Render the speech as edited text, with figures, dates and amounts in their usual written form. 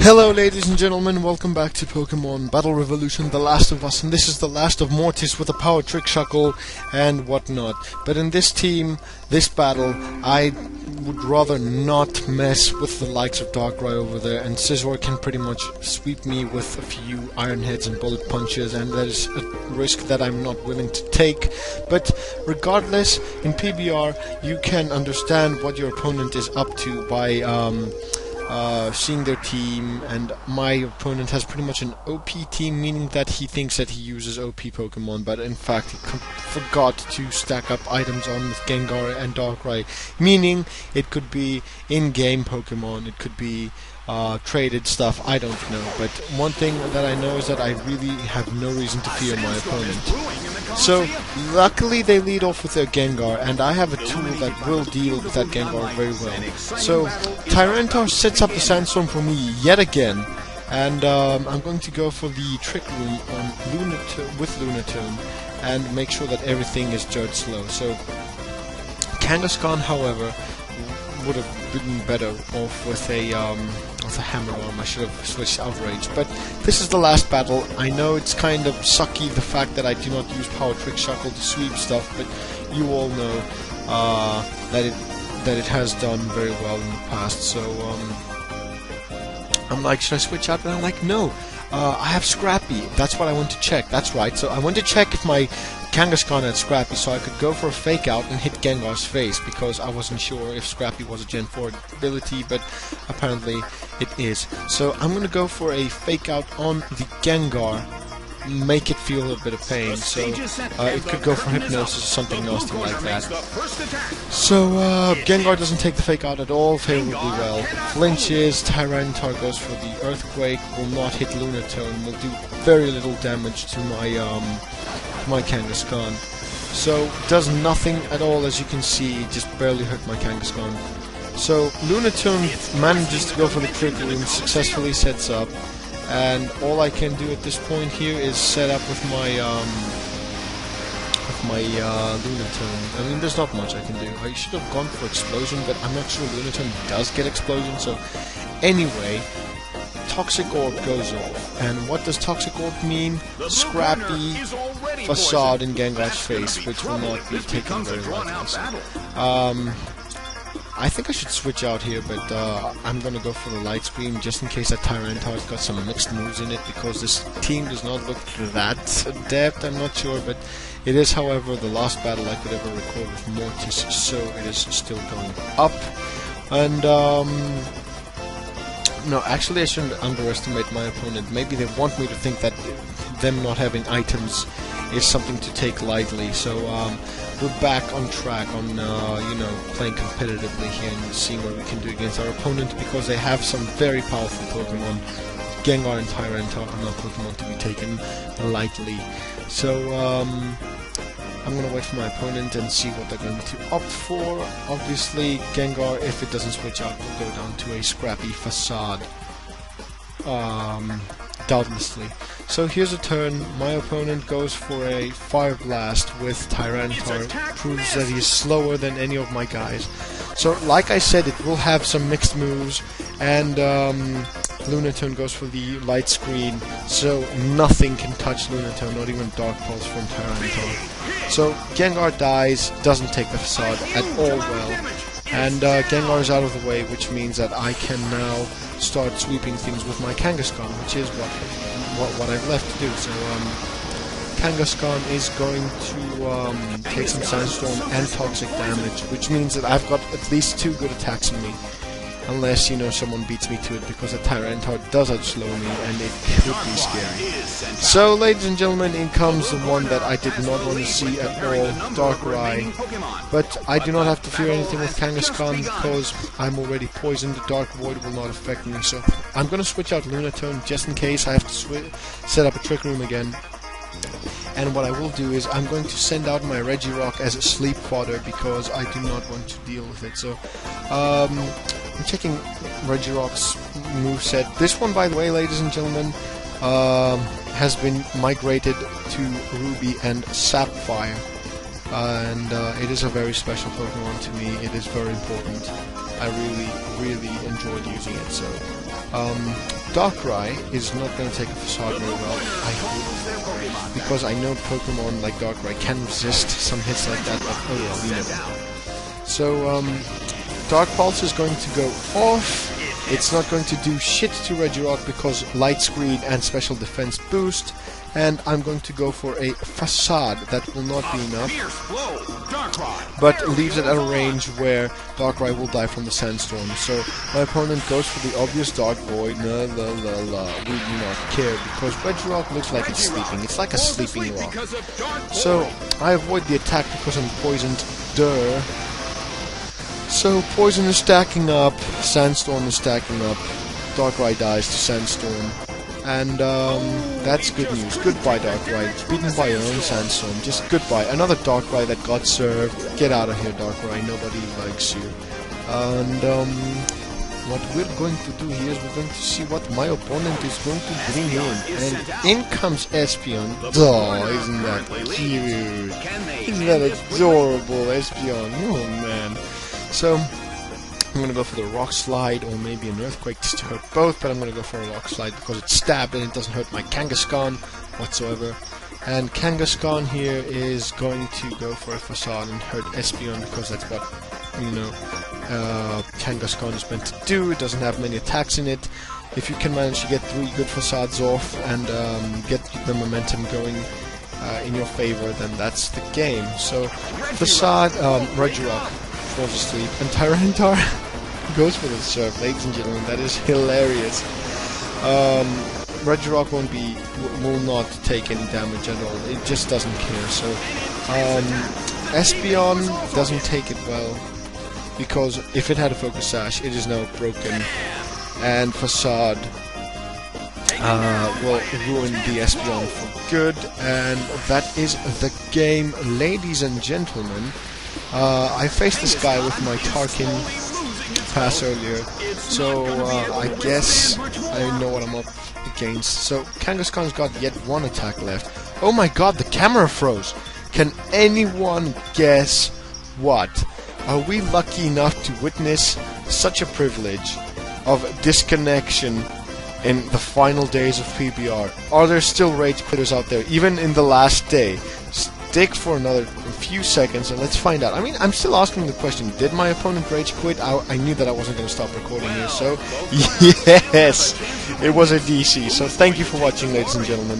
Hello ladies and gentlemen, welcome back to Pokemon Battle Revolution The Last of Us, and this is the last of Mortis with a power trick shuckle and whatnot. But in this battle, I would rather not mess with the likes of Darkrai over there, and Scizor can pretty much sweep me with a few Iron Heads and Bullet Punches, and that is a risk that I'm not willing to take. But regardless, in PBR, you can understand what your opponent is up to by seeing their team, and my opponent has pretty much an OP team, meaning that he thinks that he uses OP Pokemon, but in fact he forgot to stack up items on with Gengar and Darkrai, meaning it could be in-game Pokemon, it could be traded stuff, I don't know. But one thing that I know is that I really have no reason to fear my opponent. So, luckily they lead off with their Gengar, and I have a tool that will deal with that Gengar very well. So, Tyranitar sets up the Sandstorm for me yet again, and I'm going to go for the Trick Room on with Lunatone, and make sure that everything is judged slow. So, Kangaskhan, however, would have been better off with a Hammer Arm. I should have switched Outrage, but this is the last battle. I know it's kind of sucky, the fact that I do not use Power Trick Shuckle to sweep stuff, but you all know that it has done very well in the past. So I'm like, should I switch out? And I'm like, no. I have Scrappy. That's what I want to check. That's right. So I want to check if my Kangaskhan had Scrappy, so I could go for a Fake Out and hit Gengar's face, because I wasn't sure if Scrappy was a Gen 4 ability, but apparently it is. So I'm going to go for a Fake Out on the Gengar, make it feel a bit of pain, so it could go for Hypnosis or something nasty like that. So Gengar doesn't take the Fake Out at all favorably well. Flinches, Tyranitar goes for the Earthquake, will not hit Lunatone, will do very little damage to my Kangaskhan. So does nothing at all, as you can see, just barely hurt my Kangaskhan. So Lunatone manages to go for the Trick Room, successfully sets up, and all I can do at this point here is set up with my Lunatone. I mean, there's not much I can do. I should have gone for Explosion, but I'm not sure Lunatone does get Explosion. So anyway, Toxic Orb goes off, and what does Toxic Orb mean? Scrappy Facade in Gengar's face, which will not be taken very well. I think I should switch out here, but I'm gonna go for the Light Screen just in case that Tyranitar's got some mixed moves in it, because this team does not look that adept. I'm not sure, but it is, however, the last battle I could ever record with Mortis, so it is still going up. And no, actually I shouldn't underestimate my opponent. Maybe they want me to think that them not having items is something to take lightly. So we're back on track on playing competitively here and seeing what we can do against our opponent, because they have some very powerful Pokemon. Gengar and Tyranitar are not Pokemon to be taken lightly. So I'm gonna wait for my opponent and see what they're going to opt for. Obviously, Gengar, if it doesn't switch out, will go down to a Scrappy Facade. Doubtlessly. So here's a turn. My opponent goes for a Fire Blast with Tyranitar. Proves that he's slower than any of my guys. So, like I said, it will have some mixed moves, and Lunatone goes for the Light Screen, so nothing can touch Lunatone, not even Dark Pulse from Tyranitar. So Gengar dies, doesn't take the Facade at all well, and Gengar is out of the way, which means that I can now start sweeping things with my Kangaskhan, which is what I've left to do. So Kangaskhan is going to take some Sandstorm and Toxic damage, which means that I've got at least 2 good attacks on me. Unless, someone beats me to it, because a Tyranitar does outslow me, and it could be scary. So, ladies and gentlemen, in comes the one that I did not want to see at all, Darkrai. But I do not have to fear anything with Kangaskhan, because I'm already poisoned. The Dark Void will not affect me, so I'm going to switch out Lunatone, just in case I have to set up a Trick Room again. And what I will do is I'm going to send out my Regirock as a sleep fodder, because I do not want to deal with it. So, I'm checking Regirock's moveset. This one, by the way, ladies and gentlemen, has been migrated to Ruby and Sapphire. And it is a very special Pokemon to me. It is very important. I really enjoyed using it. So Darkrai is not going to take a Facade very well, I hope, because I know Pokemon like Darkrai can resist some hits like that, but oh well, we never. So, Dark Pulse is going to go off. It's not going to do shit to Regirock because Light Screen and Special Defense boost, and I'm going to go for a Facade. That will not be enough, but leaves it at a range where Darkrai will die from the Sandstorm. So my opponent goes for the obvious Dark Void. No, we do not care because Regirock looks like it's sleeping. It's like a sleeping rock. So I avoid the attack because I'm poisoned. Duh. So Poison is stacking up, Sandstorm is stacking up, Darkrai dies to Sandstorm, and that's good news. Goodbye Darkrai, beaten by your own Sandstorm, just goodbye. Another Darkrai that got served, get out of here Darkrai, nobody likes you. And what we're going to do here is we're going to see what my opponent is going to bring in. And in comes Espeon. Oh, isn't that cute? Isn't that adorable, Espeon? Oh man. So, I'm gonna go for the Rock Slide, or maybe an Earthquake just to hurt both, but I'm gonna go for a Rock Slide because it's stabbed and it doesn't hurt my Kangaskhan whatsoever. And Kangaskhan here is going to go for a Facade and hurt Espeon because that's what, you know, Kangaskhan is meant to do. It doesn't have many attacks in it. If you can manage to get 3 good Facades off and get the momentum going in your favor, then that's the game. So, Facade, Regirock falls asleep, and Tyranitar goes for the serve. Ladies and gentlemen, that is hilarious. Regirock will not take any damage at all. It just doesn't care. So Espeon doesn't take it well because if it had a Focus Sash, it is now broken, and Facade will ruin the Espeon for good, and that is the game, ladies and gentlemen. I faced this guy with my Tarkin pass earlier, so I guess I know what I'm up against. So Kangaskhan's got yet 1 attack left. Oh my god, the camera froze! Can anyone guess what? Are we lucky enough to witness such a privilege of disconnection in the final days of PBR? Are there still rage quitters out there, even in the last day? Stick for another few seconds and let's find out. I mean, I'm still asking the question, did my opponent rage quit? I knew that I wasn't going to stop recording here, so yes, it was a DC. So thank you for watching, ladies and gentlemen.